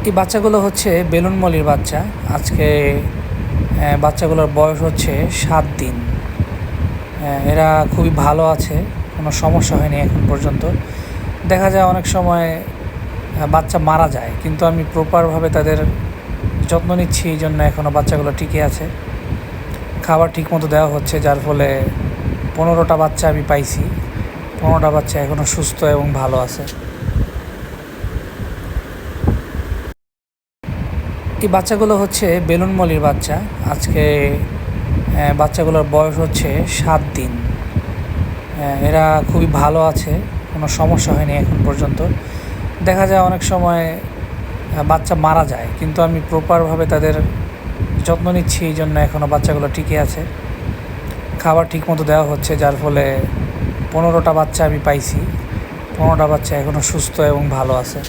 এই বাচ্চাগুলো হচ্ছে বেলুন মলির বাচ্চা। আজকে বাচ্চাগুলোর বয়স হচ্ছে 7 দিন। এরা খুবই ভালো আছে, কোনো সমস্যা হয়নি এখন পর্যন্ত। দেখা যায় অনেক সময় বাচ্চা মারা যায়, কিন্তু আমি প্রপারভাবে তাদের যত্ন নিচ্ছি, এই জন্য এখনও বাচ্চাগুলো টিকে আছে। খাবার ঠিকমতো দেওয়া হচ্ছে, যার ফলে 15টা বাচ্চা আমি পাইছি। 15টা বাচ্চা এখনও সুস্থ এবং ভালো আছে। এই বাচ্চাগুলো হচ্ছে বেলুন মলির বাচ্চা। আজকে বাচ্চাগুলোর বয়স হচ্ছে 7 দিন। এরা খুবই ভালো আছে, কোনো সমস্যা হয়নি এখন পর্যন্ত। দেখা যায় অনেক সময় বাচ্চা মারা যায়, কিন্তু আমি প্রপারভাবে তাদের যত্ন নিচ্ছি, এই জন্য এখনও বাচ্চাগুলো টিকে আছে। খাবার ঠিকমতো দেওয়া হচ্ছে, যার ফলে 15টা বাচ্চা আমি পাইছি। 15টা বাচ্চা এখনও সুস্থ এবং ভালো আছে।